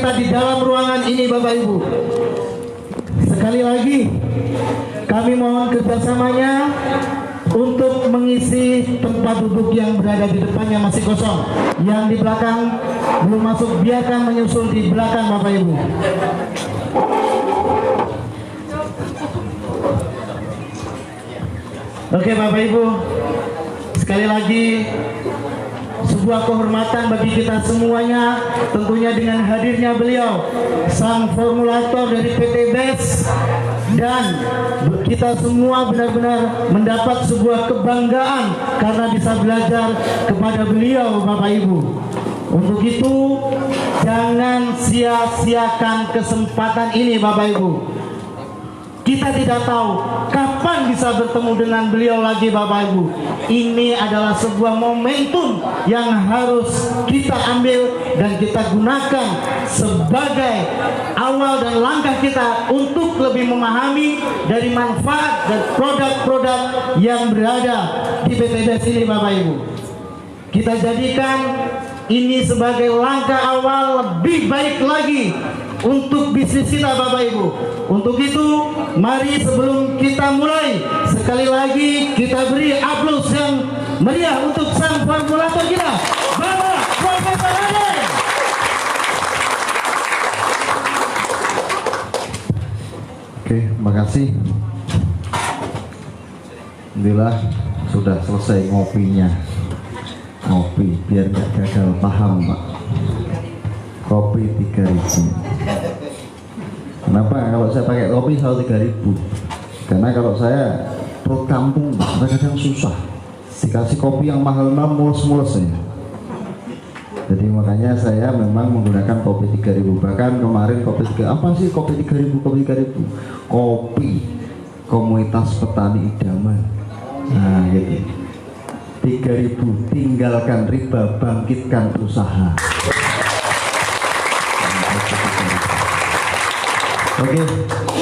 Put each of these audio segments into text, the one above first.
kita di dalam ruangan ini Bapak Ibu. Sekali lagi kami mohon kerjasamanya untuk mengisi tempat duduk yang berada di depannya masih kosong. Yang di belakang belum masuk, biarkan menyusul di belakang Bapak Ibu. Oke Bapak Ibu, sekali lagi sebuah kehormatan bagi kita semuanya, tentunya dengan hadirnya beliau, sang formulator dari PT BES, dan kita semua benar-benar mendapat sebuah kebanggaan karena bisa belajar kepada beliau Bapak Ibu. Untuk itu jangan sia-siakan kesempatan ini Bapak Ibu. Kita tidak tahu kapan bisa bertemu dengan beliau lagi Bapak Ibu. Ini adalah sebuah momentum yang harus kita ambil dan kita gunakan sebagai awal dan langkah kita untuk lebih memahami dari manfaat dan produk-produk yang berada di PT BES ini Bapak Ibu. Kita jadikan ini sebagai langkah awal lebih baik lagi untuk bisnis kita Bapak Ibu. Untuk itu mari sebelum kita mulai, sekali lagi kita beri aplaus yang meriah untuk sang formulator kita, Bapak Profesor Ade. Oke, makasih. Alhamdulillah sudah selesai ngopinya. Ngopi biar gak gagal paham Pak. Kopi 3.000. Kenapa kalau saya pakai kopi selalu 3.000? Karena kalau saya perut kampung kadang susah. Dikasih kopi yang mahal-mahal mulus-mulus ya. Jadi makanya saya memang menggunakan kopi 3.000. Bahkan kemarin kopi 3.000, apa sih kopi 3.000? Kopi 3.000 kopi komunitas petani idaman. Nah gitu. 3.000 tinggalkan riba, bangkitkan usaha. Oke,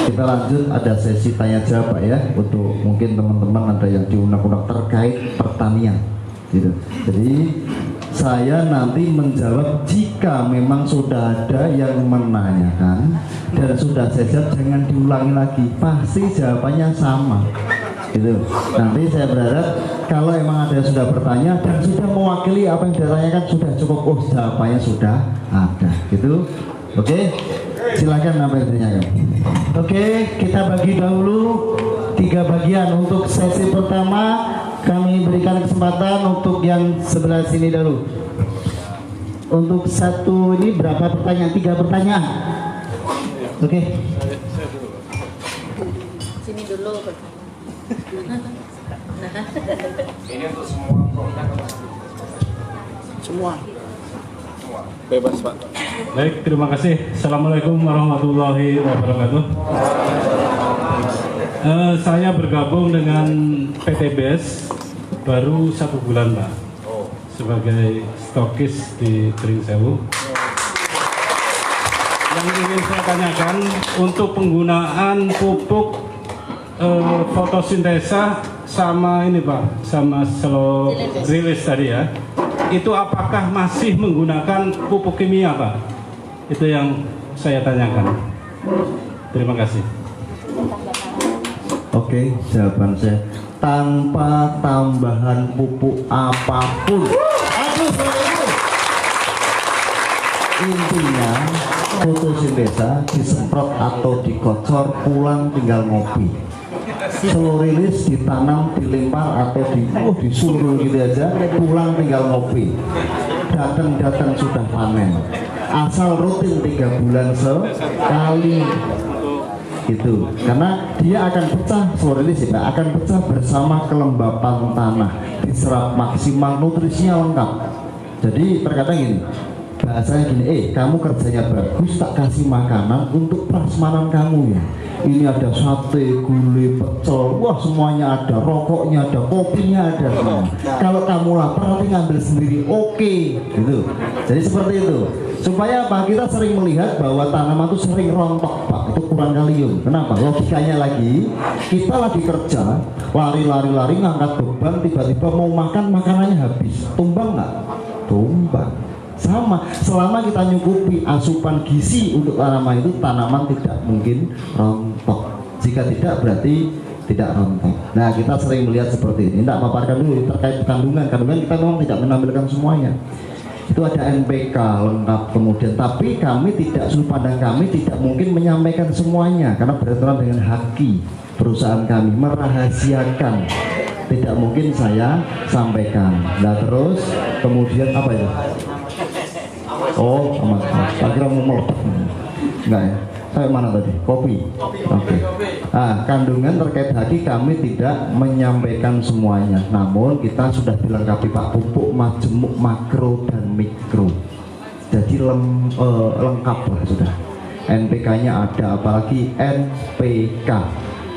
kita lanjut, ada sesi tanya jawab Pak ya, untuk mungkin teman-teman ada yang diunak-unak terkait pertanian gitu. Jadi saya nanti menjawab jika memang sudah ada yang menanyakan dan sudah saya jawab, jangan diulangi lagi, pasti jawabannya sama gitu. Nanti saya berharap kalau emang ada yang sudah bertanya dan sudah mewakili apa yang ditanyakan sudah cukup, oh jawabannya sudah ada gitu. Oke, silakan apa yang ditanyakan. Oke, kita bagi dahulu 3 bagian. Untuk sesi pertama kami berikan kesempatan untuk yang sebelah sini dulu. Untuk satu ini berapa pertanyaan? 3 pertanyaan. Oke. Sini dulu. Ini untuk semua. Bebas Pak. Baik, terima kasih. Assalamualaikum warahmatullahi wabarakatuh. Saya bergabung dengan PT BES baru 1 bulan Pak, sebagai stokis di Kringsewu. Yang ingin saya tanyakan untuk penggunaan pupuk fotosintesa sama ini Pak, sama slow release tadi ya, itu apakah masih menggunakan pupuk kimia Pak? Itu yang saya tanyakan. Terima kasih. Oke, jawaban saya tanpa tambahan pupuk apapun. Intinya fotosintesa disemprot atau dikocor, pulang tinggal ngopi. Slow release ditanam, dilempar atau disuruh gitu aja, pulang tinggal ngopi. Datang sudah panen. Asal rutin 3 bulan sekali gitu, karena dia akan pecah, slow release ya, akan pecah bersama kelembapan tanah, diserap maksimal, nutrisinya lengkap. Jadi terkadang gini, bahasanya gini, kamu kerjanya bagus, tak kasih makanan untuk prasmanan kamu ya. Ini ada sate, gulai, pecel, wah semuanya ada, rokoknya ada, kopinya ada semua. Kalau kamu lapar nanti ngambil sendiri, oke, gitu. Jadi seperti itu. Supaya apa? Kita sering melihat bahwa tanaman itu sering rontok Pak, itu kurang kalium. Kenapa? Logikanya lagi, kita lagi kerja, lari-lari ngangkat beban, tiba-tiba mau makan, makanannya habis. Tumbang nggak? Tumbang. Sama, selama kita nyukupi asupan gizi untuk tanaman itu, tanaman tidak mungkin rontok. Jika tidak, berarti tidak rontok. Nah, kita sering melihat seperti ini. Tidak paparkan dulu terkait kandungan. Kandungan kita memang tidak menampilkan semuanya. Itu ada NPK lengkap kemudian. Tapi kami tidak, sudut pandang kami tidak mungkin menyampaikan semuanya karena bertentangan dengan haki perusahaan kami, merahasiakan. Tidak mungkin saya sampaikan. Nah, terus kemudian apa ya? Oh, aman. Tak kira mau meledak. Enggak ya? Saya mana tadi? Kopi. Oke. Nah, kandungan terkait haki kami tidak menyampaikan semuanya. Namun kita sudah dilengkapi Pak pupuk majemuk makro dan mikro. Jadi lengkap lah sudah. NPK-nya ada, apalagi NPK.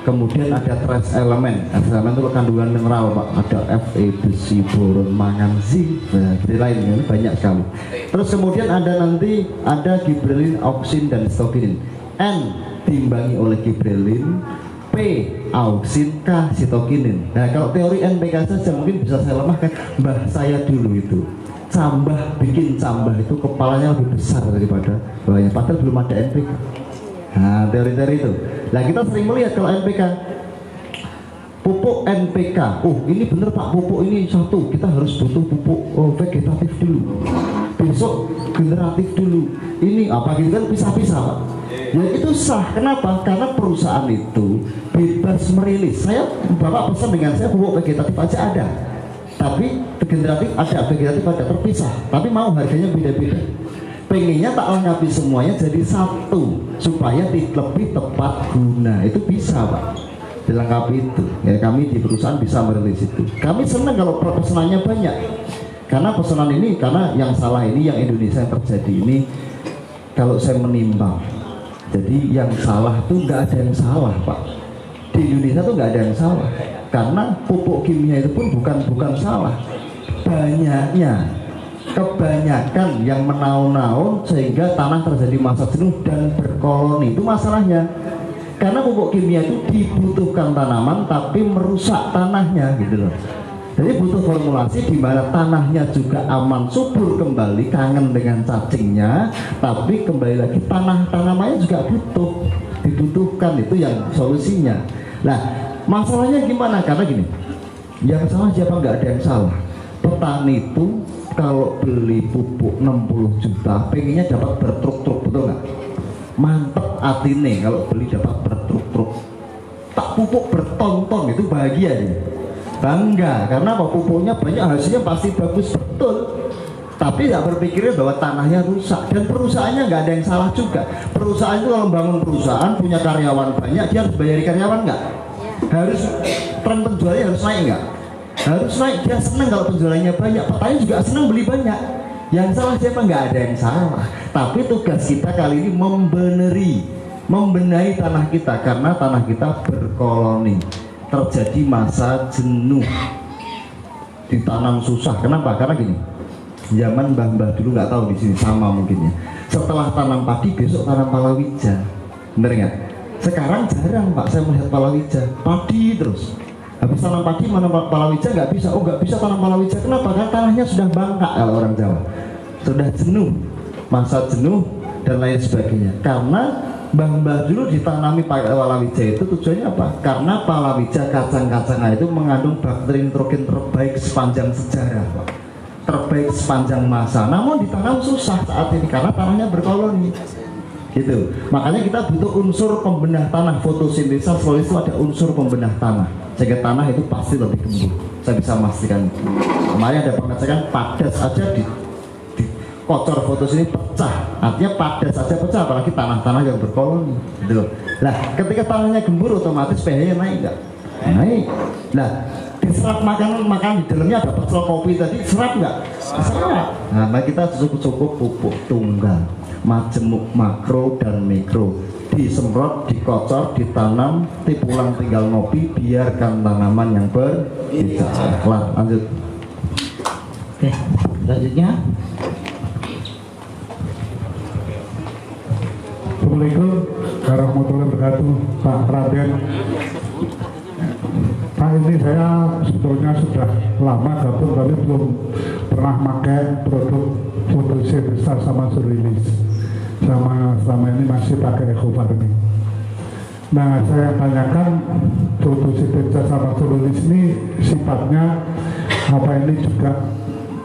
Kemudian ada trace elemen. Trace elemen itu kandungan mineral Pak. Ada Fe, besi, boron, mangan, zinc. Nah, jadi lainnya banyak sekali. Terus kemudian ada nanti ada gibrelin, auksin dan sitokinin. N diimbangi oleh gibrelin, P auksin, K sitokinin. Nah, kalau teori NPK saja mungkin bisa saya lemahkan. Mbah saya dulu itu bikin cambah itu kepalanya lebih besar daripada bawahnya. Padahal belum ada NPK. Nah, teori-teori itu. Nah, kita sering melihat kalau NPK, pupuk NPK. Oh, ini bener Pak, pupuk ini satu. Kita harus butuh pupuk vegetatif dulu. Besok generatif dulu. Ini apa gitu kan pisah-pisah Pak. Ya itu sah. Kenapa? Karena perusahaan itu bebas merilis. Bapak pesan dengan saya pupuk vegetatif aja ada. Tapi generatif ada, vegetatif ada, terpisah. Tapi mau harganya beda-beda. Pengennya tak lengkapi semuanya jadi satu supaya lebih tepat guna. Itu bisa Pak, dilengkapi itu ya. Kami di perusahaan bisa merilis itu. Kami senang kalau pesanannya banyak, karena pesanan ini, karena yang salah ini, yang Indonesia yang terjadi ini, kalau saya menimbang, jadi yang salah tuh nggak ada yang salah Pak. Di Indonesia tuh nggak ada yang salah, karena pupuk kimia itu pun bukan salah. Kebanyakan yang menaun-naun sehingga tanah terjadi masa jenuh dan berkoloni, itu masalahnya. Karena pupuk kimia itu dibutuhkan tanaman tapi merusak tanahnya gitu loh. Jadi butuh formulasi di mana tanahnya juga aman, subur kembali, kangen dengan cacingnya, tapi kembali lagi tanamannya juga dibutuhkan. Itu yang solusinya. Nah, masalahnya gimana? Karena gini, yang salah siapa? Nggak ada yang salah. Petani itu kalau beli pupuk 60 juta pengennya dapat bertruk-truk, betul nggak? Mantep atine kalau beli dapat bertruk-truk. Tak pupuk bertonton itu bahagia nih, bangga karena apa? Pupuknya banyak, hasilnya pasti bagus, betul. Tapi nggak berpikirnya bahwa tanahnya rusak. Dan perusahaannya nggak ada yang salah juga. Perusahaan itu kalau membangun perusahaan punya karyawan banyak, dia harus bayari karyawan nggak? Harus, tren penjualannya harus naik nggak? Harus naik. Dia senang kalau penjualannya banyak, petani juga senang beli banyak. Yang salah siapa? Nggak ada yang salah. Tapi tugas kita kali ini membenahi tanah kita, karena tanah kita berkoloni, terjadi masa jenuh, ditanam susah. Kenapa? Karena gini, zaman mbah-mbah dulu, nggak tahu di sini sama mungkin ya, setelah tanam padi besok tanam palawija, bener nggak? Sekarang jarang Pak saya melihat palawija, padi terus. Habis tanam padi mana palawija nggak bisa. Oh, nggak bisa tanam palawija. Kenapa? Karena tanahnya sudah bangka kalau orang Jawa, sudah jenuh, masa jenuh dan lain sebagainya. Karena mbah-mbah dulu ditanami pakai palawija itu tujuannya apa? Karena palawija kacang-kacangnya itu mengandung bakteri nitrogen terbaik sepanjang sejarah Pak. Terbaik sepanjang masa. Namun ditanam susah saat ini karena tanahnya berkoloni. Gitu. Makanya kita butuh unsur pembenah tanah. Fotosintesa selalu itu ada unsur pembenah tanah, sehingga tanah itu pasti lebih gembur. Saya bisa memastikan. Kemarin ada pengecekan padas aja di kocor fotosini pecah. Artinya padas saja pecah, apalagi tanah-tanah yang berkoloni. Gitu. Nah, ketika tanahnya gembur otomatis pH-nya naik nggak? Naik. Nah, diserap makanan di dalamnya ada pecel kopi tadi, serap nggak? Serap. Nah, kita cukup pupuk tunggal, majemuk makro dan mikro, disemprot, dikocor, ditanam, pulang tinggal ngopi, biarkan tanaman yang berbicara. Lanjut. Oke, selanjutnya. Assalamualaikum warahmatullahi wabarakatuh, Pak Raden. Pak, ini saya sebetulnya sudah lama gabung tapi belum pernah pakai produk fotosintesa sama surilis. Selama ini masih pakai eco farming. Nah, saya tanyakan fotosintesa sama surilis ini sifatnya apa, ini juga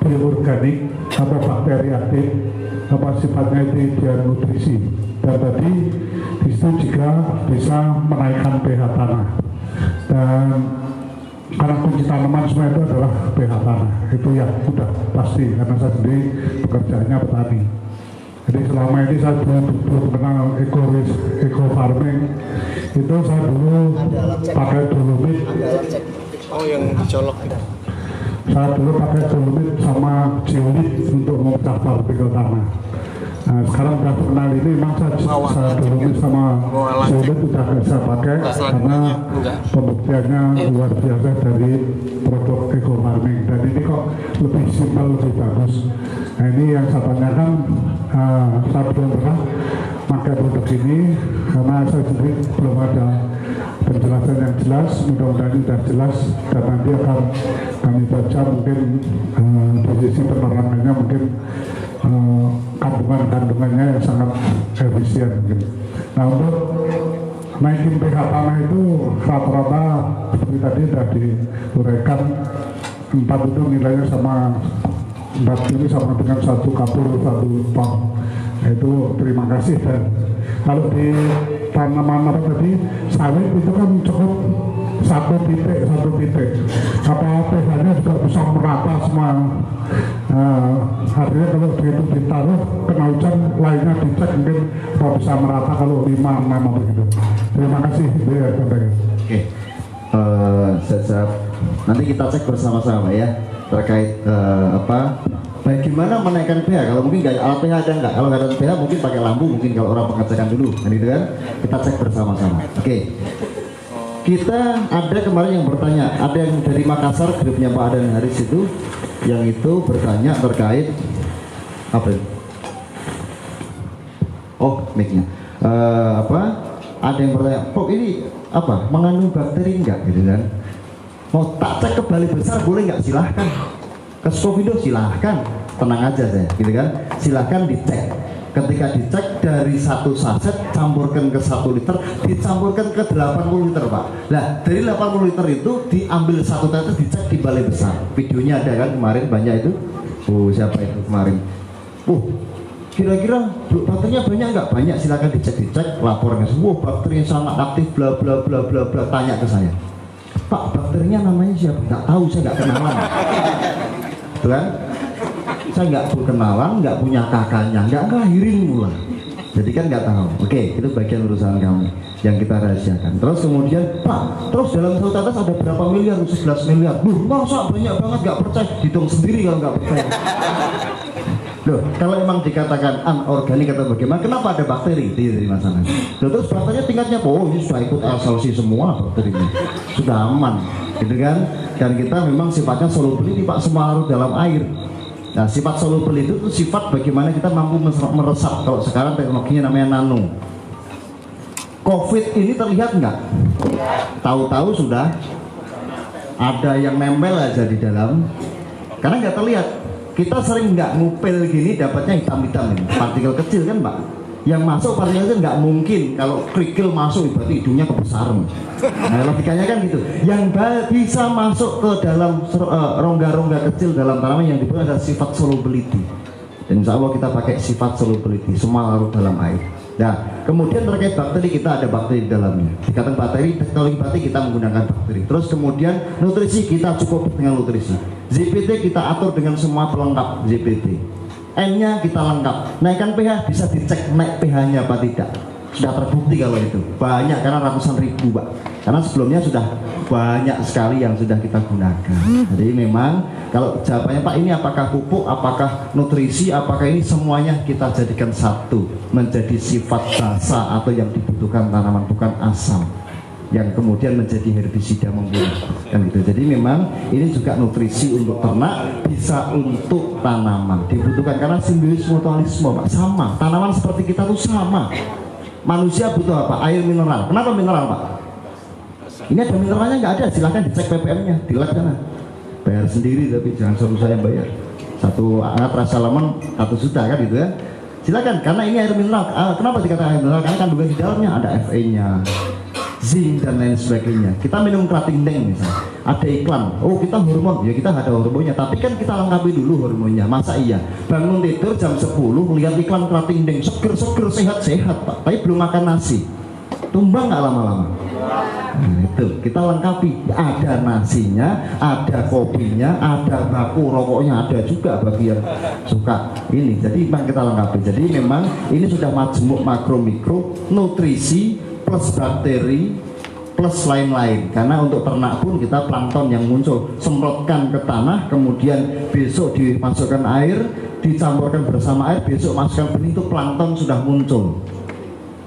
bioorganik atau bakteri aktif, apa sifatnya itu dia nutrisi, dan tadi itu juga bisa menaikkan pH tanah. Dan karena kunci tanaman semua itu adalah pH tanah, itu yang sudah pasti karena saya sendiri pekerjaannya petani. Jadi selama ini saya belum kenal eco farming, itu saya dulu pakai dolomit. Oh, yang dicolok itu. Saya dulu pakai dolomit sama zeolit untuk memecah partikel tanah. Nah, sekarang udah kenal ini, memang saya dolomit sama zeolit udah saya pakai karena pembuktiannya luar biasa dari produk eco farming. Dan ini kok lebih simpel, lebih bagus. Nah, ini yang saya tanyakan, saya belum pernah pakai produk ini karena saya sendiri belum ada penjelasan yang jelas. Mudah-mudahan ini sudah jelas dan nanti akan kami baca mungkin di sisi penerangannya mungkin kandungannya yang sangat efisien mungkin. Nah, untuk naikin pH tanah itu rata-rata seperti tadi sudah diuraikan, 4 itu nilainya sama, 4 ini sama dengan 1 kapur 1 ton. Itu terima kasih. Dan kalau di tanaman apa tadi, sawit itu kan cukup satu titik, apa pH-nya juga bisa merata semua. Artinya kalau begitu ditaruh kena hujan, lainnya dicek mungkin kalau bisa merata kalau 5-6 begitu. Terima kasih. Oke, nanti kita cek bersama-sama ya terkait bagaimana menaikkan pH. Kalau mungkin nggak alat pH ada nggak? Kalau nggak ada pH mungkin pakai lampu, mungkin kalau orang pengecekan dulu, kan gitu kan? Kita cek bersama-sama. Oke. Kita ada kemarin yang bertanya, ada yang dari Makassar, grupnya Pak Adan Haris itu, yang itu bertanya terkait apa? Oh, mic-nya. Ada yang bertanya, kok ini apa? Mengandung bakteri enggak, gitu kan? Mau tak cek ke Balai Besar boleh nggak? Silahkan. Ke Skovindo silahkan, tenang aja saya, gitu kan? Silahkan dicek. Ketika dicek dari 1 saset campurkan ke 1 liter, dicampurkan ke 80 liter Pak. Nah dari 80 liter itu diambil 1 tetes, dicek di Balai Besar. Videonya ada kan kemarin, banyak itu. Oh, siapa itu kemarin? Kira-kira bakterinya banyak nggak? Banyak, silahkan dicek lapornya. Semua bakteri yang sangat aktif, bla bla bla bla bla. Tanya ke saya, Pak, bakterinya namanya siapa? Nggak tahu, saya nggak kenalan. Tuh kan? Saya nggak berkenalan, nggak punya kakaknya, nggak ngelahirin mula. Jadi kan nggak tahu. Oke, itu bagian urusan kami yang kita rahasiakan. Terus kemudian, Pak, terus dalam 1 tetes ada berapa miliar? 11 miliar. Masa banyak banget, nggak percaya? Hitung sendiri kalau nggak percaya. Loh, kalau emang dikatakan anorganik atau bagaimana, kenapa ada bakteri? Itu dari masalahnya. Terus bakterinya tingkatnya, ini sudah ikut SLC semua bakterinya, sudah aman, gitu kan? Dan kita memang sifatnya soluble ini Pak, semua larut dalam air. Nah, sifat soluble itu tuh sifat bagaimana kita mampu meresap. Kalau sekarang teknologinya namanya nano. COVID ini terlihat nggak? Tahu-tahu sudah ada yang nempel aja di dalam, karena nggak terlihat. Kita sering nggak ngupil gini, dapatnya hitam-hitam ini, partikel kecil kan Pak? Yang masuk partikel kecil nggak mungkin, kalau kerikil masuk berarti hidungnya kebesaran. Nah logikanya kan gitu. Yang bisa masuk ke dalam rongga-rongga kecil dalam tanaman yang dibuat ada sifat solubility. Dan insya Allah kita pakai sifat solubility, semua larut dalam air. Nah, kemudian terkait bakteri, kita ada bakteri di dalamnya. Dikatakan bakteri, teknologi bakteri kita menggunakan bakteri. Terus kemudian nutrisi kita cukup dengan nutrisi. ZPT kita atur dengan semua pelengkap ZPT. N-nya kita lengkap. Naikkan pH bisa dicek naik pH-nya apa tidak. Sudah terbukti kalau itu. Banyak, karena ratusan ribu Pak. Karena sebelumnya sudah banyak sekali yang sudah kita gunakan. Jadi memang kalau jawabannya Pak, ini apakah pupuk, apakah nutrisi, apakah ini semuanya kita jadikan satu, menjadi sifat basa atau yang dibutuhkan tanaman, bukan asam yang kemudian menjadi herbisida membunuh, kan gitu. Jadi memang ini juga nutrisi untuk ternak, bisa untuk tanaman dibutuhkan, karena simbiosis mutualisme Pak, sama. Tanaman seperti kita tuh sama. Manusia butuh apa? Air mineral. Kenapa mineral Pak? Ini ada mineralnya nggak ada, silahkan dicek ppm-nya di lab sana. Bayar sendiri tapi jangan suruh saya bayar. Satu rasa lemon 1 juta kan gitu ya. Silakan, karena ini air mineral. Kenapa dikatakan air mineral? Karena kandungan di dalamnya ada Fe-nya, zinc dan lain sebagainya. Kita minum Krating Deng misalnya, ada iklan, oh kita hormon, ya kita ada hormonnya, tapi kan kita lengkapi dulu hormonnya. Masa iya bangun tidur jam 10 lihat iklan Krating Deng, seger-seger, sehat-sehat Pak, tapi belum makan nasi, tumbang nggak lama-lama? Nah, itu kita lengkapi, ada nasinya, ada kopinya, ada baku rokoknya, ada juga bagi yang suka ini. Jadi memang kita lengkapi. Jadi memang ini sudah majemuk makro mikro, nutrisi plus bakteri plus lain-lain. Karena untuk ternak pun kita plankton yang muncul, semprotkan ke tanah, kemudian besok dimasukkan air, dicampurkan bersama air, besok masukkan benih, itu plankton sudah muncul.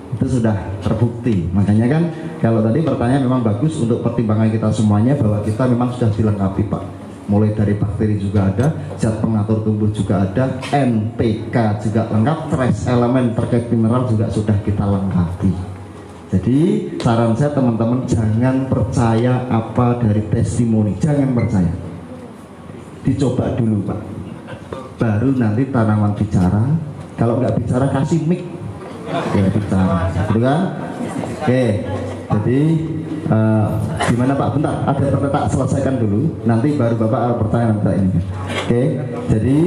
Itu sudah terbukti. Makanya kan kalau tadi pertanyaan memang bagus untuk pertimbangan kita semuanya, bahwa kita memang sudah dilengkapi Pak. Mulai dari bakteri juga ada, zat pengatur tumbuh juga ada, NPK juga lengkap, trace elemen terkait mineral juga sudah kita lengkapi. Jadi saran saya teman-teman, jangan percaya apa dari testimoni, jangan percaya, dicoba dulu Pak, baru nanti tanaman bicara. Kalau nggak bicara kasih mic ya bicara, betul kan? Oke, jadi gimana Pak? Bentar, ada tak selesaikan dulu, nanti baru Bapak pertanyaan ini. Oke, jadi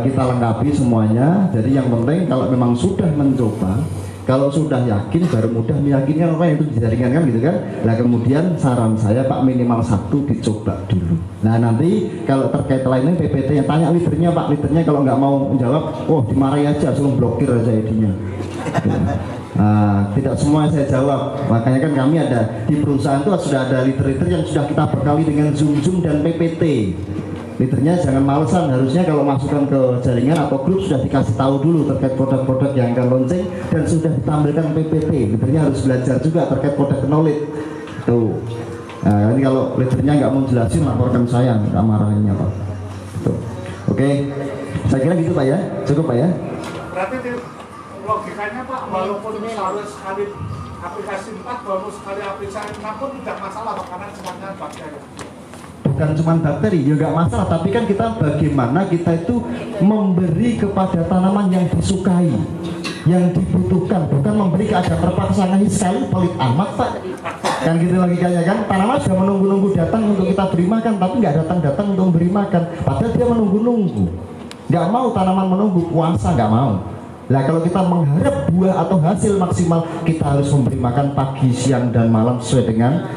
kita lengkapi semuanya. Jadi yang penting kalau memang sudah mencoba, kalau sudah yakin baru mudah meyakinkan orang itu dijaringan kan gitu kan. Nah kemudian saran saya Pak, minimal 1 dicoba dulu. Nah nanti kalau terkait lainnya PPT yang tanya leadernya Pak, leadernya kalau nggak mau menjawab, oh dimarahi aja, suruh blokir aja idenya. Nah, tidak semua saya jawab. Makanya kan kami ada di perusahaan itu sudah ada leader-leader yang sudah kita bekali dengan Zoom dan PPT. Leadernya jangan malesan, harusnya kalau masukkan ke jaringan atau grup sudah dikasih tahu dulu terkait produk-produk yang akan launching dan sudah ditampilkan PPT. Leadernya harus belajar juga terkait produk knowledge. Tuh. Nah, ini kalau leadernya nggak mau jelasin, laporkan saya, nggak marahinnya Pak. Tuh. Oke, saya kira gitu Pak ya, cukup Pak ya. Berarti logikanya Pak, walaupun harus sekali aplikasi 4, baru sekali aplikasi 6 pun tidak masalah Pak, karena semuanya bakteri. Bukan cuma bakteri, ya nggak masalah, tapi kan kita bagaimana kita itu memberi kepada tanaman yang disukai, yang dibutuhkan, bukan memberi keadaan terpaksa. Nah sekali pelit amat Pak, kan gitu logikanya kan. Tanaman sudah menunggu-nunggu datang untuk kita beri makan, tapi nggak datang-datang untuk memberi makan, padahal dia menunggu-nunggu. Nggak mau tanaman menunggu, puasa nggak mau. Nah kalau kita mengharap buah atau hasil maksimal, kita harus memberi makan pagi, siang, dan malam sesuai dengan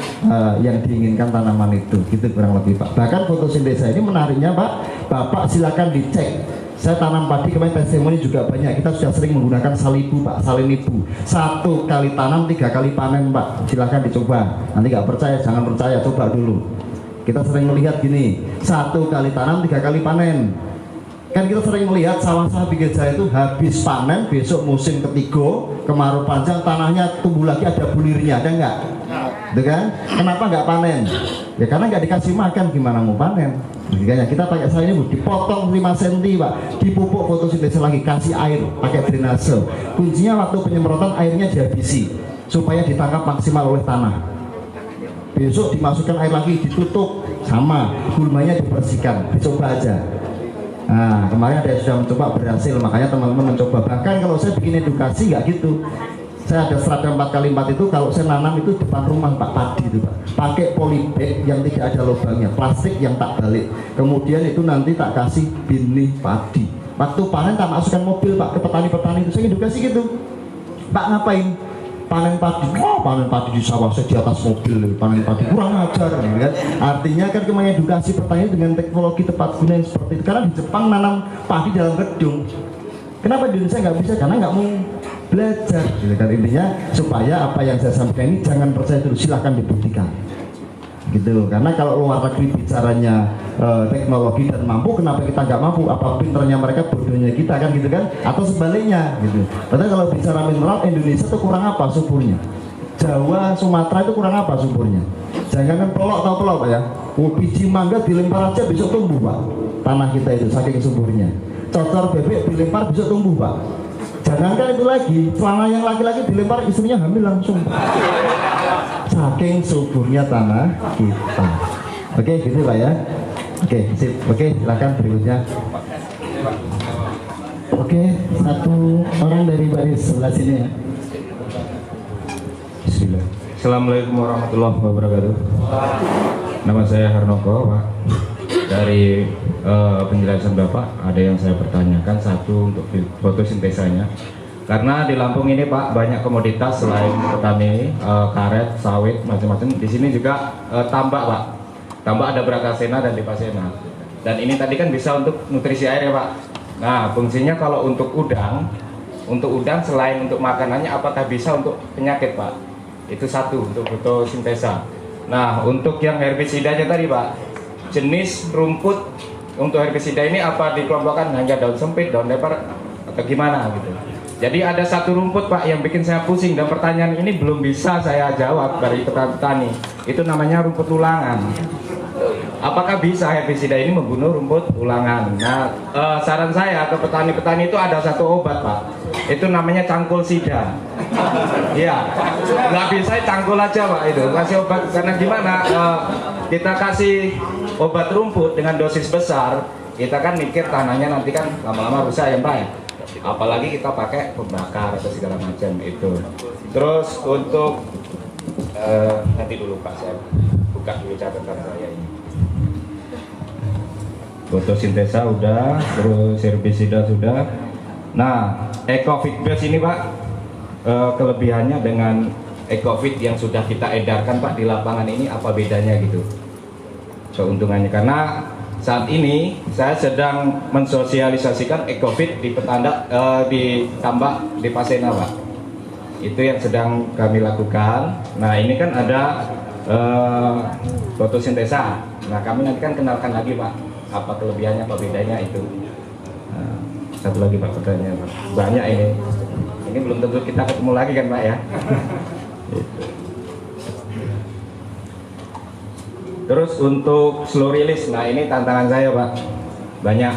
yang diinginkan tanaman itu. Gitu kurang lebih Pak. Bahkan fotosintesa ini menariknya Pak, Bapak silakan dicek. Saya tanam padi kemarin testimoni juga banyak. Kita sudah sering menggunakan salibu Pak, salinibu. 1 kali tanam 3 kali panen Pak. Silakan dicoba. Nanti nggak percaya, jangan percaya, coba dulu. Kita sering melihat gini, 1 kali tanam 3 kali panen. Kan kita sering melihat sawah-sawah pinggir jalan itu habis panen, besok musim ketiga, kemarau panjang, tanahnya tumbuh lagi ada bulirnya, ada nggak? Gitu kan? Kenapa nggak panen? Ya karena nggak dikasih makan, gimana mau panen? Makanya kita pakai saya ini dipotong 5 cm Pak, dipupuk fotosintesa lagi, kasih air, pakai drainase. Kuncinya waktu penyemprotan airnya dihabisi supaya ditangkap maksimal oleh tanah. Besok dimasukkan air lagi, ditutup, sama gulmanya dibersihkan, dicoba aja. Nah kemarin ada yang sudah mencoba berhasil, makanya teman-teman mencoba. Bahkan kalau saya bikin edukasi nggak gitu, saya ada serada 4x4 itu, kalau saya nanam itu depan rumah Pak, padi itu Pak, pakai polybag yang tidak ada lubangnya, plastik yang tak balik, kemudian itu nanti tak kasih benih padi. Waktu panen tak masukkan mobil Pak ke petani-petani itu, saya edukasi gitu. Pak ngapain? Panen padi, panen padi di sawah, saya di atas mobil, panen padi, kurang ajar kan? Artinya kan mengedukasi petani dengan teknologi tepat guna yang seperti itu. Karena di Jepang nanam padi dalam gedung, kenapa di Indonesia nggak bisa? Karena nggak mau belajar gitu kan. Intinya supaya apa yang saya sampaikan ini jangan percaya dulu, silahkan dibuktikan gitu. Karena kalau luar negeri bicaranya teknologi dan mampu, kenapa kita nggak mampu? Apa pinternya mereka, bodohnya kita kan gitu kan? Atau sebaliknya gitu. Padahal kalau bicara mineral, Indonesia itu kurang apa suburnya? Jawa, Sumatera itu kurang apa suburnya? Jangan kan pelok atau pelok Pak ya. Biji mangga dilempar aja besok tumbuh Pak. Tanah kita itu saking suburnya. Cocor bebek dilempar besok tumbuh Pak. Jangankan itu lagi, celana yang laki-laki dilempar istrinya hamil langsung. Saking suburnya tanah kita. Oke gitu Pak ya. Oke, sip. Oke, silakan berikutnya. Oke, satu orang dari baris sebelah sini ya. Bismillah. Assalamualaikum warahmatullahi wabarakatuh. Nama saya Harnoko, Pak. Dari penjelasan Bapak, ada yang saya pertanyakan. Satu, untuk fotosintesanya. Karena di Lampung ini, Pak, banyak komoditas selain petani, karet, sawit, macam-macam. Di sini juga tambak, Pak. Tambak ada Bracasena dan Lipasena. Dan ini tadi kan bisa untuk nutrisi air ya, Pak. Nah, fungsinya kalau untuk udang selain untuk makanannya, apakah bisa untuk penyakit, Pak? Itu satu, untuk fotosintesa. Nah, untuk yang herbisidanya tadi, Pak, jenis rumput untuk herbisida ini apa dikelompokkan hanya daun sempit, daun lebar, atau gimana gitu? Jadi ada satu rumput, Pak, yang bikin saya pusing, dan pertanyaan ini belum bisa saya jawab dari petani. Itu namanya rumput ulangan. Apakah bisa herbisida ini membunuh rumput ulangan? Nah, saran saya ke petani-petani itu ada satu obat, Pak. Itu namanya cangkul sida. Iya, nggak bisa cangkul aja, Pak, itu kasih obat. Karena gimana? Kita kasih obat rumput dengan dosis besar, kita kan mikir tanahnya nanti kan lama-lama rusak ya, Pak ya. Apalagi kita pakai pembakar atau segala macam itu. Terus untuk nanti dulu, Pak, saya buka dulu catatan saya ini. Fotosintesa udah, terus herbisida sudah. Nah, Ecovit Base ini, Pak, kelebihannya dengan Ecovit yang sudah kita edarkan, Pak, di lapangan ini apa bedanya gitu? Keuntungannya, karena saat ini saya sedang mensosialisasikan Ecovit di di tambak di Pasena, Pak. Itu yang sedang kami lakukan. Nah, ini kan ada fotosintesa. Nah, kami nanti kan kenalkan lagi, Pak, apa kelebihannya, apa bedanya itu. Nah, satu lagi, Pak, pertanyaan, Pak. Banyak ini. Ini belum tentu kita ketemu lagi kan, Pak ya. Terus untuk slow release, nah ini tantangan saya, Pak. Banyak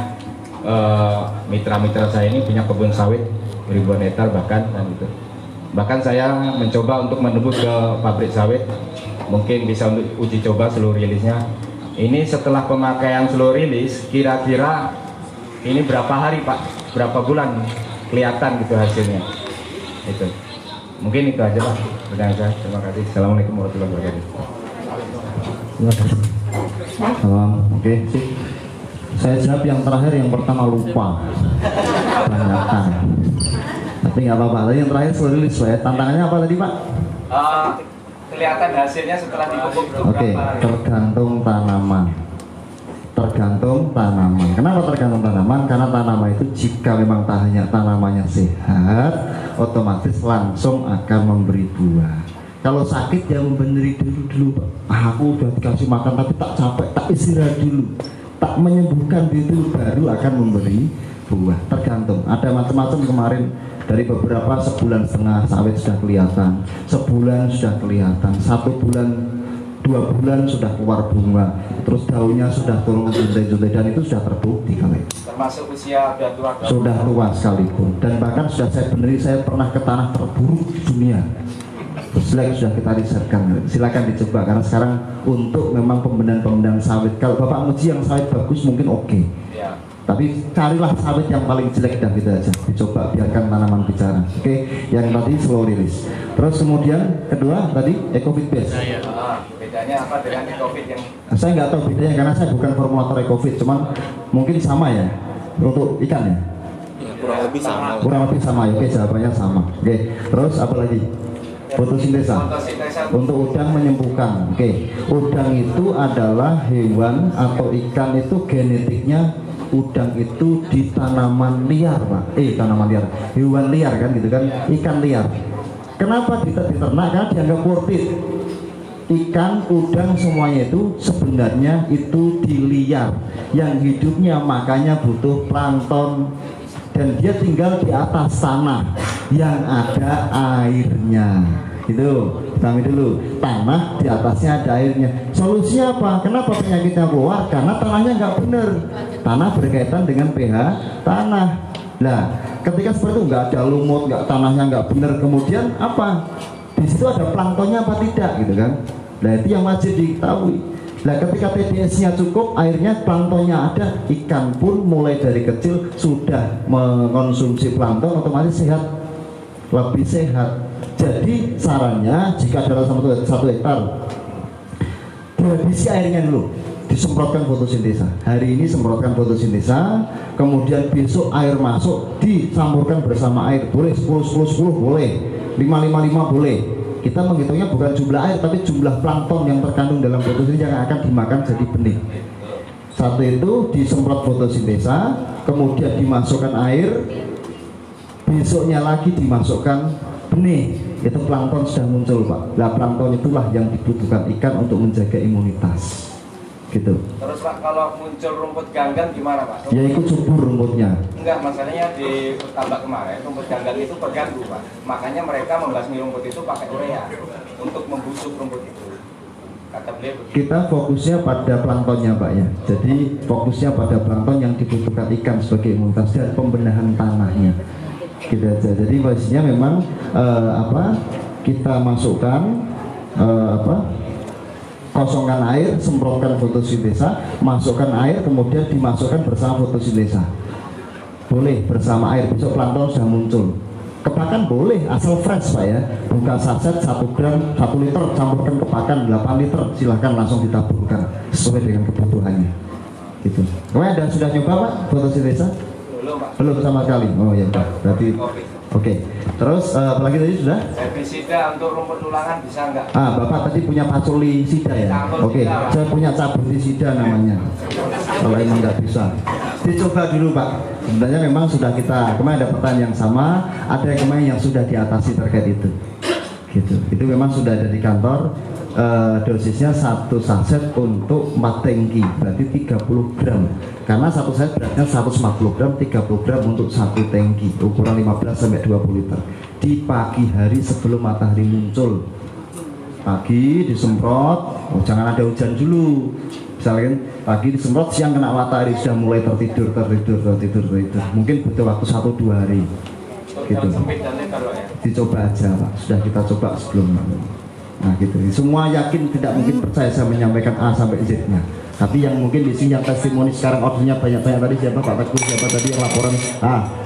mitra-mitra saya ini punya kebun sawit ribuan hektar bahkan, dan gitu. Bahkan saya mencoba untuk menembus ke pabrik sawit, mungkin bisa untuk uji coba slow release-nya. Ini setelah pemakaian slow release, kira-kira ini berapa hari, Pak? Berapa bulan kelihatan gitu hasilnya? Itu. Mungkin itu aja, Pak. Terima kasih. Assalamualaikum warahmatullahi wabarakatuh. Oke, sip. Saya jawab yang terakhir, yang pertama lupa. Banyakan. Tapi nggak apa-apa. Tadi yang terakhir slow release, ya. Tantangannya apa tadi, Pak? Kelihatan hasilnya setelah dipupuk itu Oke, berapa? tergantung tanaman. Tergantung tanaman. Kenapa tergantung tanaman? Karena tanaman itu jika memang tanamannya sehat, otomatis langsung akan memberi buah. Kalau sakit ya memberi dulu, Pak. Aku udah dikasih makan tapi tak capek, tak istirahat dulu, tak menyembuhkan dulu, baru akan memberi buah. Tergantung. Ada macam-macam kemarin. Dari beberapa sebulan setengah sawit sudah kelihatan, sebulan sudah kelihatan, 1 bulan, 2 bulan sudah keluar bunga, terus daunnya sudah turun juntai-juntai, dan itu sudah terbukti kalau itu. Termasuk usia Sudah tua sekalipun, dan bahkan sudah saya beneri, saya pernah ke tanah terburuk di dunia. Terus lagi sudah kita risetkan, silakan dicoba, karena sekarang untuk memang pembenahan sawit, kalau Bapak muji yang sawit bagus mungkin oke. Ya. Tapi carilah sawit yang paling jelek, dah gitu aja, dicoba, biarkan tanaman bicara. Oke, yang tadi slow release. Terus kemudian kedua tadi Ecovit Base. Bedanya apa dengan Ecovit yang? Saya nggak tahu bedanya karena saya bukan formulator Ecovit, cuman mungkin sama ya untuk ikan ya. Kurang lebih sama. Kurang lebih sama, oke, jawabannya sama. Oke, terus apa lagi? Fotosintesa. Untuk udang menyembuhkan. Oke, udang itu adalah hewan atau ikan itu genetiknya, udang itu di tanaman liar, Pak. Tanaman liar, hewan liar kan gitu kan, ikan liar. Kenapa diternak? Karena dianggap worth it. Ikan, udang semuanya itu sebenarnya itu di liar, yang hidupnya makanya butuh plankton, dan dia tinggal di atas tanah yang ada airnya. Gitu, kami dulu, tanah di atasnya ada airnya. Solusinya apa? Kenapa penyakitnya keluar? Karena tanahnya nggak benar. Tanah berkaitan dengan pH tanah. Nah, ketika seperti itu nggak ada lumut, tanahnya nggak benar, kemudian apa? Di situ ada planktonnya apa tidak, gitu kan? Nah, itu yang wajib diketahui. Nah, ketika TDS-nya cukup, airnya planktonnya ada, ikan pun mulai dari kecil sudah mengonsumsi plankton, otomatis sehat, lebih sehat. Jadi sarannya jika dalam 1 hektar dihabisi airnya dulu, disemprotkan fotosintesa. Hari ini semprotkan fotosintesa, kemudian besok air masuk dicampurkan bersama air, boleh 10 boleh, 5 boleh. Kita menghitungnya bukan jumlah air tapi jumlah plankton yang terkandung dalam fotosintesa yang akan dimakan jadi benih. Satu itu disemprot fotosintesa, kemudian dimasukkan air, besoknya lagi dimasukkan benih. Itu plankton sudah muncul, Pak. Nah, plankton itulah yang dibutuhkan ikan untuk menjaga imunitas. Gitu. Terus Pak, kalau muncul rumput ganggang gimana Pak? Ya ikut subur rumputnya. Enggak, masalahnya di tambak kemarin rumput ganggang itu terganggu Pak. Makanya mereka membasmi rumput itu pakai urea untuk membusuk rumput itu. Kata beliau begitu. Kita fokusnya pada planktonnya, Pak ya. Jadi fokusnya pada plankton yang dibutuhkan ikan sebagai imunitas dan pembenahan tanahnya. Gitu aja. Jadi pastinya memang kita masukkan kosongkan air, semprotkan fotosintesa, masukkan air, kemudian dimasukkan bersama fotosintesa. Boleh bersama air, besok plankton sudah muncul. Kepakan boleh, asal fresh Pak ya. Buka saset 1 gram, 1 liter, campurkan kepakan 8 liter, silahkan langsung ditaburkan sesuai dengan kebutuhannya. Gitu. Kemarin sudah nyoba Pak fotosintesa? Belum sama sekali. Oh ya, berarti oke. Terus apalagi tadi sudah? Herbisida untuk rumput tulangan bisa enggak? Bapak tadi punya pasulisida ya? Oke, saya punya cabutisida namanya. Kalau emang nggak bisa, dicoba dulu Pak. Sebenarnya memang sudah kita kemarin ada pertanyaan yang sama, ada yang kemarin yang sudah diatasi terkait itu. Gitu. Itu memang sudah ada di kantor. Dosisnya 1 saset untuk 4 tangki, berarti 30 gram. Karena 1 saset beratnya 140 gram, 30 gram untuk 1 tangki, ukuran 15 sampai 20 liter. Di pagi hari sebelum matahari muncul, pagi disemprot, jangan ada hujan dulu. Misalkan pagi disemprot, siang kena matahari sudah mulai tertidur. Mungkin butuh waktu 1-2 hari. Gitu. Dicoba aja Pak, sudah kita coba sebelumnya. Nah gitu, semua yakin tidak mungkin percaya saya menyampaikan A sampai Z-nya. Tapi yang mungkin di sini yang testimoni sekarang ordernya banyak-banyak tadi siapa Pak Teguh, siapa tadi yang laporan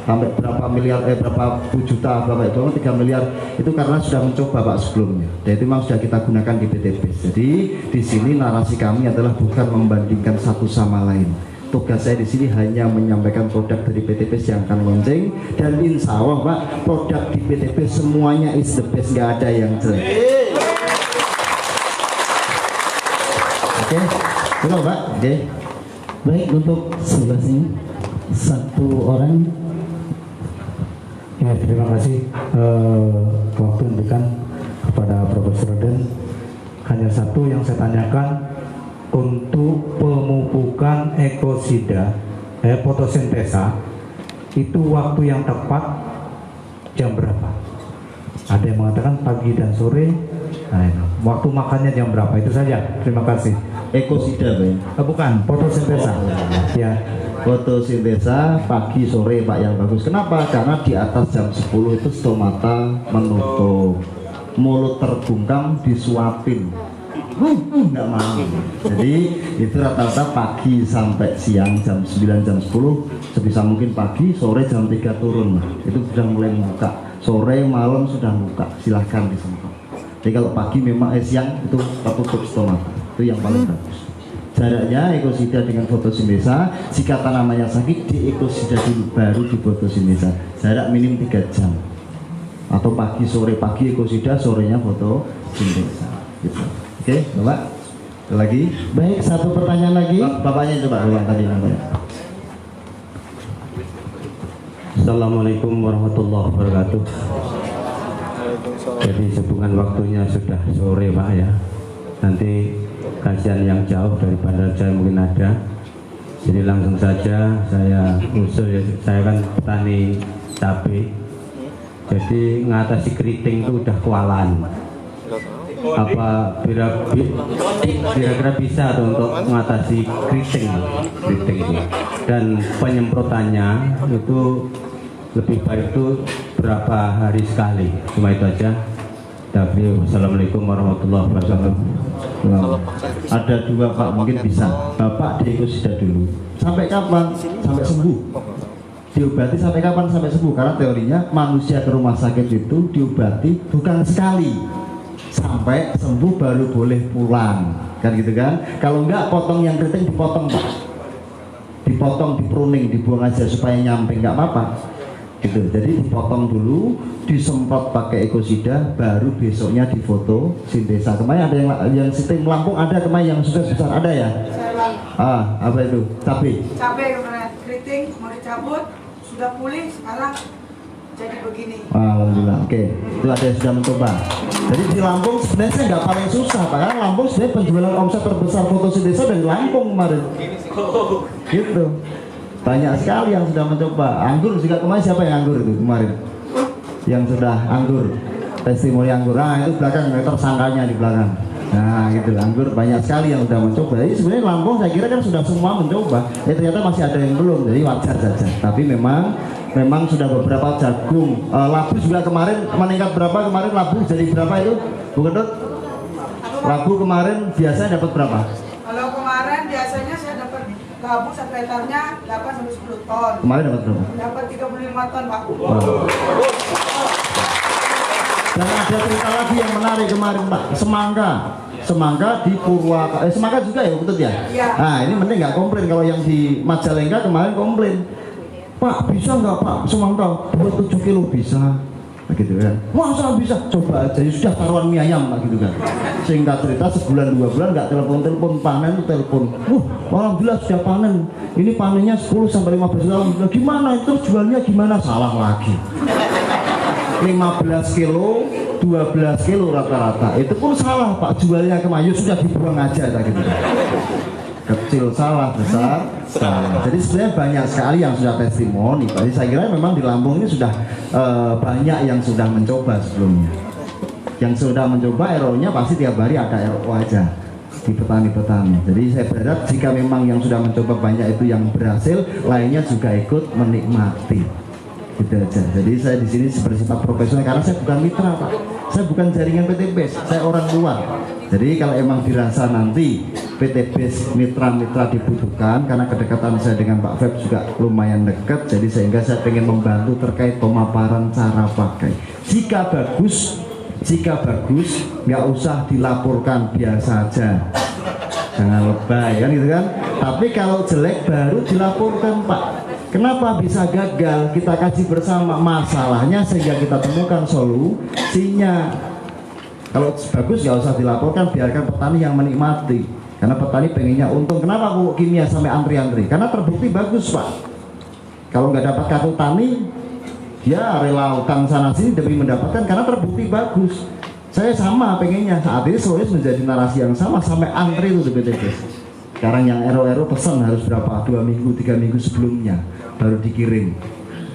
sampai berapa miliar, berapa juta, berapa itu 3 miliar itu karena sudah mencoba Pak sebelumnya. Dan itu memang sudah kita gunakan di PTP. Jadi di sini narasi kami adalah bukan membandingkan satu sama lain. Tugas saya di sini hanya menyampaikan produk dari PTP yang akan launching, dan insya Allah Pak produk di PTP semuanya is the best, nggak ada yang jelek. Oke, betul Pak. Oke. Baik, untuk sebelah sini 1 orang. Ya, terima kasih waktu diberikan kepada Profesor Den. Hanya satu yang saya tanyakan, untuk pemupukan ekosida fotosintesa itu waktu yang tepat jam berapa? Ada yang mengatakan pagi dan sore. Nah, waktu makannya jam berapa? Itu saja. Terima kasih. Ekosida Pak. Bukan, fotosintesa. Ya. Fotosintesa pagi sore Pak yang bagus. Kenapa? Karena di atas jam 10 itu stomata menutup, mulut terbungkam disuapin. Nggak mau. Jadi itu rata-rata pagi sampai siang jam 9 jam 10, sebisa mungkin pagi, sore jam 3 turun. Itu sudah mulai membuka. Sore malam sudah buka. Silahkan disemprot. Jadi kalau pagi memang siang itu tertutup stomata. Itu yang paling bagus. Jaraknya ekosida dengan fotosintesa, jika tanamannya sakit di ekosida dulu baru di fotosintesa. Jarak minim 3 jam. Atau pagi sore, pagi ekosida, sorenya fotosintesa. Gitu. Oke, Bapak. Ada lagi? Baik, 1 pertanyaan lagi. Bapaknya coba yang tadi namanya. Assalamualaikum warahmatullahi wabarakatuh. Jadi sehubungan waktunya sudah sore Pak ya. Nanti kajian yang jauh dari Bandar Jaya mungkin ada. Jadi langsung saja saya usul ya, saya kan petani cabai. Jadi mengatasi keriting itu udah kewalahan. Apa kira-kira bisa tuh untuk mengatasi keriting itu, dan penyemprotannya itu lebih baik itu berapa hari sekali? Cuma itu aja. Assalamualaikum warahmatullahi wabarakatuh. Ada dua Pak, mungkin bisa Bapak diekosida dulu. Sampai kapan? Sampai sembuh. Diobati sampai kapan? Sampai sembuh. Karena teorinya manusia ke rumah sakit itu diobati bukan sekali, sampai sembuh baru boleh pulang, kan gitu kan? Kalau enggak, potong yang keriting dipotong Pak, dipotong, dipruning, dibuang aja supaya nyampe, nggak apa-apa gitu. Jadi dipotong dulu, disemprot pakai ekosida, baru besoknya difoto sintesa. Kemarin ada yang sistem Lampung, ada kemarin yang sudah besar, ada ya? Apa itu? Cabai kemarin keriting mau dicabut, sudah pulih, sekarang jadi begini. Alhamdulillah. Oke, itu ada yang sudah mencoba. Jadi di Lampung sebenarnya nggak paling susah, Pak. Karena Lampung sebenarnya penjualan omset terbesar fotosintesa dari Lampung kemarin. Gitu. Banyak sekali yang sudah mencoba. Anggur juga kemarin, siapa yang anggur itu kemarin? Yang sudah anggur, testimoni anggur. Nah itu belakang, tersangkanya di belakang. Nah gitu, anggur banyak sekali yang sudah mencoba. Jadi sebenarnya Lampung saya kira kan sudah semua mencoba. Ternyata masih ada yang belum, jadi wajar saja. Tapi memang sudah beberapa jagung. Labu juga kemarin meningkat berapa? Kemarin labu jadi berapa itu, Bu Kedut? Labu kemarin biasanya dapat berapa? Kalau kemarin biasanya saya dapat labu 1 hektarnya 8-10 ton. Kemarin dapat berapa? Dapat 35 ton Pak. Wow. Dan ada cerita lagi yang menarik kemarin Pak, semangka di Purwakarta, semangka juga ya betul ya? Iya. Nah ini mending nggak komplain. Kalau yang di Majalengka kemarin komplain, Pak bisa nggak Pak semangka buat 7 kilo bisa, gitu kan? Masa bisa? Coba aja, ya sudah taruhan mie ayam Pak, gitu kan? Singkat cerita sebulan 2 bulan nggak telepon panen, telepon, alhamdulillah sudah panen. Ini panennya 10-15 kilo. Gimana itu jualnya gimana? Salah lagi. 15 kilo, 12 kilo rata-rata. Itu pun salah Pak, jualnya kemayu sudah dibuang aja gitu. Kecil salah, besar salah. Jadi sebenarnya banyak sekali yang sudah testimoni. Jadi saya kira memang di Lampung ini sudah banyak yang sudah mencoba sebelumnya. Yang sudah mencoba RO-nya pasti tiap hari ada RO aja di petani-petani. Jadi saya berharap jika memang yang sudah mencoba banyak itu yang berhasil, lainnya juga ikut menikmati. Gitu aja. Jadi saya di sini bersifat profesional karena saya bukan mitra Pak. Saya bukan jaringan PT BES, saya orang luar. Jadi kalau emang dirasa nanti PT BES mitra-mitra dibutuhkan, karena kedekatan saya dengan Pak Feb juga lumayan dekat, jadi sehingga saya ingin membantu terkait pemaparan cara pakai. Jika bagus, nggak usah dilaporkan, biasa aja. Jangan lebay kan gitu kan. Tapi kalau jelek baru dilaporkan Pak. Kenapa bisa gagal? Kita kaji bersama masalahnya sehingga kita temukan solusinya. Kalau bagus nggak usah dilaporkan, biarkan petani yang menikmati. Karena petani pengennya untung. Kenapa pupuk kimia sampai antri-antri? Karena terbukti bagus Pak. Kalau nggak dapat kartu tani, dia rela utang sana sini demi mendapatkan karena terbukti bagus. Saya sama pengennya. Saat ini solusi menjadi narasi yang sama sampai antri itu di PTB. Sekarang yang RO pesan harus berapa? 2 minggu, 3 minggu sebelumnya baru dikirim.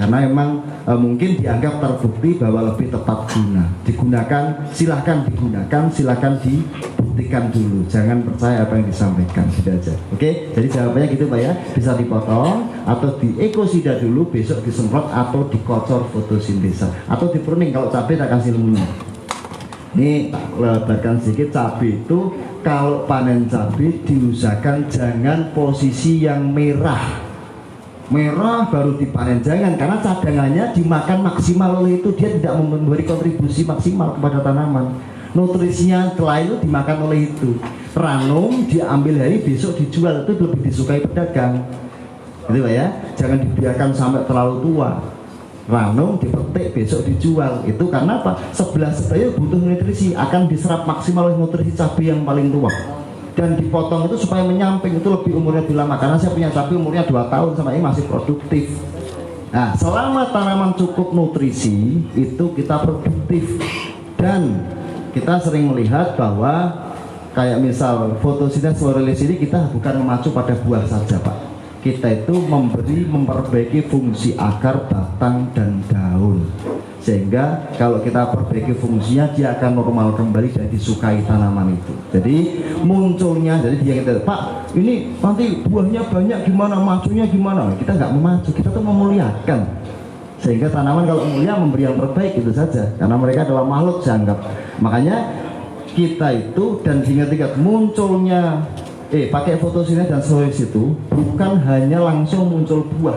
Karena memang mungkin dianggap terbukti bahwa lebih tepat guna. Digunakan, silahkan digunakan, silahkan dibuktikan dulu. Jangan percaya apa yang disampaikan, gitu aja. Oke, jadi jawabannya gitu Pak ya. Bisa dipotong atau di ekosida dulu, besok disemprot atau dikocor fotosintesa atau di pruning. Kalau cabai tak kasih ilmunya. Ini tak lebarkan sedikit. Cabai itu kalau panen cabai diusahakan jangan posisi yang merah baru dipanen, jangan, karena cadangannya dimakan maksimal oleh itu, dia tidak memberi kontribusi maksimal kepada tanaman. Nutrisinya setelah itu dimakan oleh itu. Ranum diambil hari besok dijual, itu lebih disukai pedagang, gitu Pak ya. Jangan dibiarkan sampai terlalu tua. Ranum dipetik besok dijual, itu karena apa? 11 butir butuh nutrisi, akan diserap maksimal oleh nutrisi cabai yang paling tua. Dan dipotong itu supaya menyamping, itu lebih umurnya lebih lama. Karena saya punya cabai umurnya 2 tahun sama ini masih produktif. Nah, selama tanaman cukup nutrisi itu kita produktif. Dan kita sering melihat bahwa kayak misal fotosintesis florilis ini kita bukan memacu pada buah saja Pak. Kita itu memperbaiki fungsi akar, batang, dan daun. Sehingga kalau kita perbaiki fungsinya, dia akan normal kembali dan disukai tanaman itu. Jadi munculnya, jadi dia kita, Pak ini nanti buahnya banyak gimana, macunya gimana? Kita nggak memacu, kita tuh memuliakan. Sehingga tanaman kalau mulia memberi yang terbaik itu saja, karena mereka adalah makhluk dianggap. Makanya kita itu, dan diingat-ingat munculnya pakai fotosintesis dan slowilis itu bukan hanya langsung muncul buah.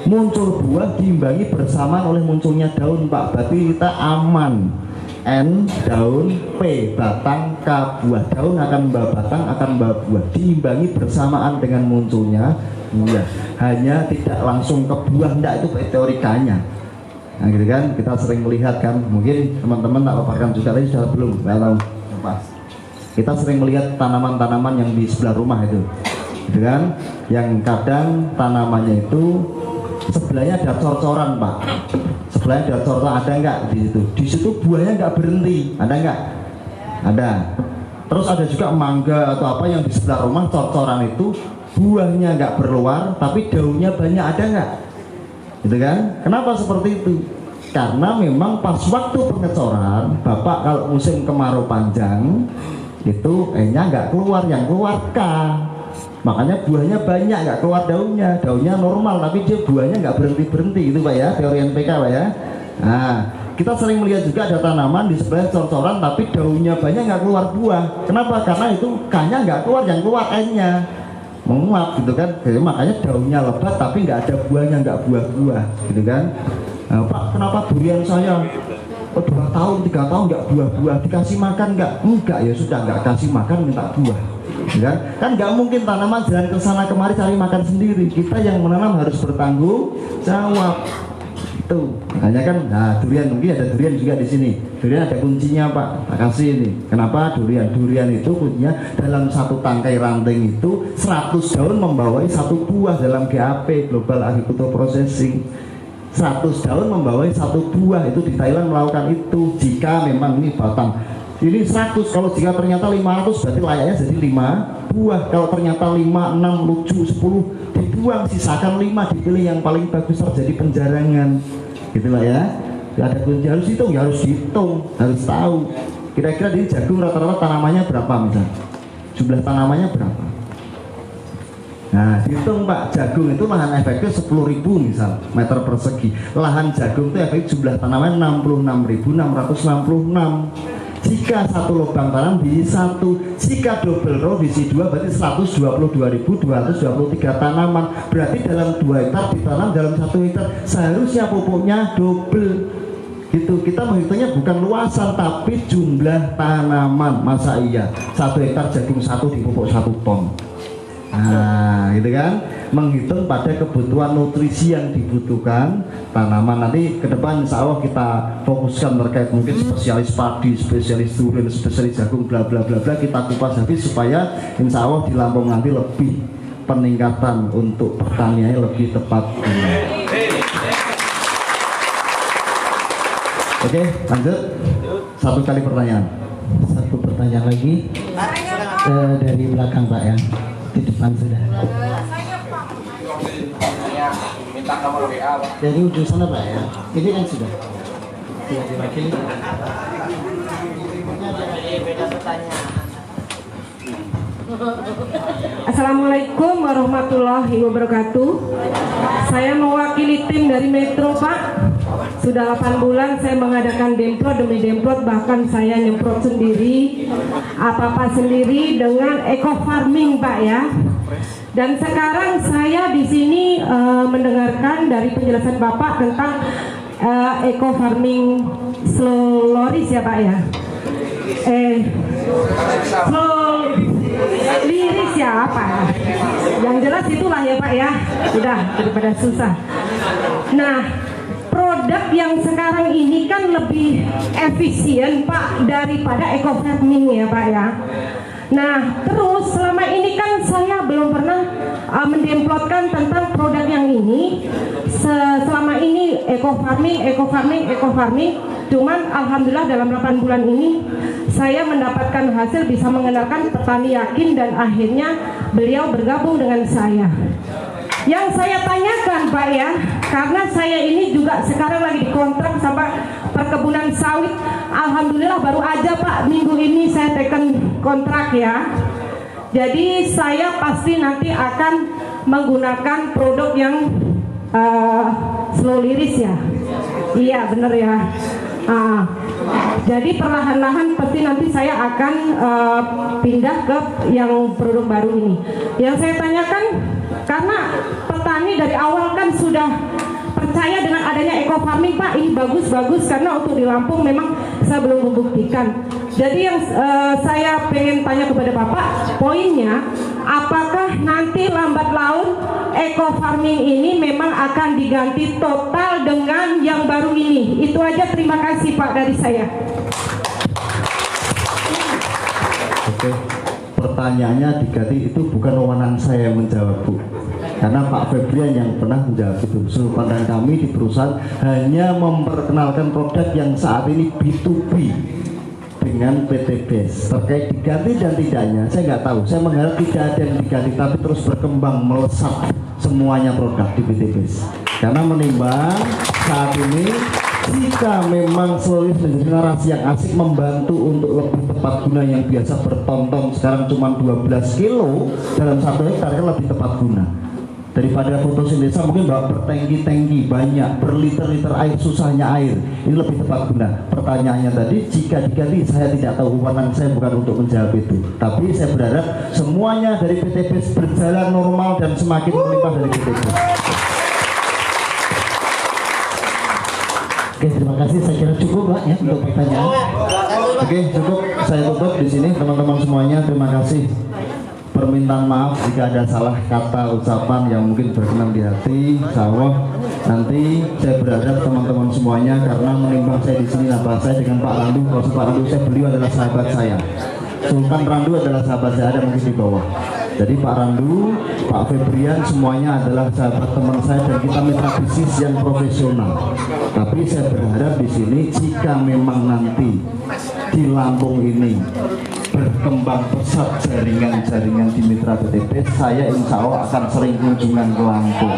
Muncul buah diimbangi bersamaan oleh munculnya daun, Pak. Berarti kita aman. N daun, P batang, K buah. Daun akan membawa batang, akan membawa buah. Diimbangi bersamaan dengan munculnya buah. Hanya tidak langsung ke buah, enggak, itu teorikanya. Nah gitu kan, kita sering melihat kan, mungkin teman-teman tak paparkan juga tadi sudah belum, saya tahu pas. Kita sering melihat tanaman-tanaman yang di sebelah rumah itu, gitu kan, yang kadang tanamannya itu sebelahnya ada cor-coran, Pak. Sebelahnya ada cor-coran, ada enggak di situ? Di situ buahnya enggak berhenti, ada enggak? Ada. Terus ada juga mangga atau apa yang di sebelah rumah cor-coran itu buahnya enggak berluar, tapi daunnya banyak, ada enggak? Gitu kan? Kenapa seperti itu? Karena memang pas waktu pengecoran, Bapak kalau musim kemarau panjang itu nya nggak keluar, yang keluar K. Makanya buahnya banyak, nggak keluar daunnya. Daunnya normal, tapi dia buahnya nggak berhenti-berhenti, gitu Pak ya, teori NPK Pak ya. Nah, kita sering melihat juga ada tanaman di sebelah cor-coran, tapi daunnya banyak, nggak keluar buah. Kenapa? Karena itu K-nya nggak keluar, yang keluar N-nya menguap, gitu kan. Jadi, makanya daunnya lebat, tapi nggak ada buahnya, nggak buah-buah, gitu kan. Nah, Pak, kenapa durian saya 2 tahun, 3 tahun nggak buah-buah, dikasih makan nggak? Enggak, ya sudah, nggak kasih makan minta buah, kan nggak mungkin tanaman jalan ke sana kemari cari makan sendiri. Kita yang menanam harus bertanggung jawab. Itu makanya kan, nah durian, mungkin ada durian juga di sini. Durian ada kuncinya, Pak, tak kasih ini. Kenapa durian? Durian itu kuncinya dalam satu tangkai ranting itu 100 daun membawai 1 buah dalam GAP, Global Agricultural Processing. 100 daun membawai 1 buah, itu di Thailand melakukan itu. Jika memang ini batang ini 100, kalau jika ternyata 500 berarti layaknya jadi 5 buah. Kalau ternyata 5, 6 lucu, 10 dibuang, sisakan 5, dipilih yang paling bagus terjadi penjarangan, gitulah ya. Ada kunci, harus hitung, ya harus dihitung, harus tahu kira-kira di jagung rata-rata tanamannya berapa, misalnya jumlah tanamannya berapa. Nah, dihitung Pak, jagung itu lahan efektif 10.000 misal meter persegi. Lahan jagung itu efektif jumlah tanaman 66.666. Jika 1 lubang tanam di 1, jika double row diisi 2 berarti 122.223 tanaman. Berarti dalam 2 hektar ditanam dalam 1 hektar seharusnya pupuknya double. Gitu, kita menghitungnya bukan luasan tapi jumlah tanaman. Masa iya 1 hektar jagung 1 dipupuk 1 ton. Nah, gitu kan, menghitung pada kebutuhan nutrisi yang dibutuhkan tanaman. Nanti ke depan insya Allah kita fokuskan terkait mungkin spesialis padi, spesialis durian, spesialis jagung, bla bla bla bla, kita kupas habis supaya insya Allah di Lampung nanti lebih peningkatan untuk pertaniannya lebih tepat. Oke, lanjut. 1 kali pertanyaan. 1 pertanyaan lagi dari belakang Pak ya. Di depan sudah. Minta nomor WA, Pak. Dari ujung sana Pak ya. Ini kan sudah. Diwakili. Assalamualaikum warahmatullahi wabarakatuh. Saya mewakili tim dari Metro Pak. Sudah 8 bulan saya mengadakan demplot demi demplot, bahkan saya nyemprot sendiri, apa-apa sendiri dengan eco farming Pak ya. Dan sekarang saya di sini mendengarkan dari penjelasan Bapak tentang eco farming slowilis ya Pak ya. Slowilis ya apa? Yang jelas itulah ya Pak ya. Sudah daripada susah. Nah, produk yang sekarang ini kan lebih efisien Pak daripada eco farming ya Pak ya. Nah, terus selama ini kan saya belum pernah mendemplotkan tentang produk yang ini. Selama ini eco farming. Cuman alhamdulillah dalam 8 bulan ini saya mendapatkan hasil, bisa mengenalkan petani yakin, dan akhirnya beliau bergabung dengan saya. Yang saya tanyakan Pak ya, karena saya ini juga sekarang lagi dikontrak sama perkebunan sawit. Alhamdulillah baru aja Pak, minggu ini saya teken kontrak ya. Jadi saya pasti nanti akan menggunakan produk yang slowilis ya. Iya bener ya. Jadi perlahan-lahan pasti nanti saya akan pindah ke yang produk baru ini. Yang saya tanyakan, karena petani dari awal kan sudah percaya dengan adanya eco farming, Pak, ini bagus-bagus, karena untuk di Lampung memang saya belum membuktikan. Jadi yang saya pengen tanya kepada Bapak, poinnya, apakah nanti lambat laun eco farming ini memang akan diganti total dengan yang baru ini? Itu aja, terima kasih Pak dari saya. Oke, pertanyaannya diganti, itu bukan wewenang saya menjawab, Bu. Karena Pak Febrian yang pernah menjawab itu. Sudut pandang kami di perusahaan hanya memperkenalkan produk yang saat ini B2B dengan PT BES. Terkait diganti dan tidaknya, saya nggak tahu. Saya mengharap tidak ada yang diganti, tapi terus berkembang melesat semuanya produk di PT BES. Karena menimbang saat ini, jika memang Sloris menjadi narasi yang asik membantu untuk lebih tepat guna yang biasa bertonton sekarang cuma 12 kilo dalam 1 hektar, kan lebih tepat guna. Daripada fotosintesa mungkin bertengki-tengki banyak, berliter-liter air, susahnya air, ini lebih tepat guna. Pertanyaannya tadi, jika diganti, saya tidak tahu, wewenang saya bukan untuk menjawab itu. Tapi saya berharap semuanya dari PT BES berjalan normal dan semakin melimpah dari PT BES. Oke, terima kasih. Saya kira cukup, Pak, ya, untuk pertanyaan. Oke, cukup. Saya tutup di sini, teman-teman semuanya. Terima kasih. Permintaan maaf jika ada salah kata ucapan yang mungkin berkenan di hati. Insyaallah nanti saya berharap teman-teman semuanya, karena menimbang saya di sini nambah saya dengan Pak Randu. Kalau Pak Randu, beliau adalah sahabat saya. Sultan Randu adalah sahabat saya, ada mungkin di bawah. Jadi Pak Randu, Pak Febrian, semuanya adalah sahabat teman saya dan kita mitra bisnis yang profesional. Tapi saya berharap di sini, jika memang nanti di Lampung ini berkembang pesat jaringan-jaringan di mitra PT BES, saya insya Allah akan sering kunjungan ke Lampung.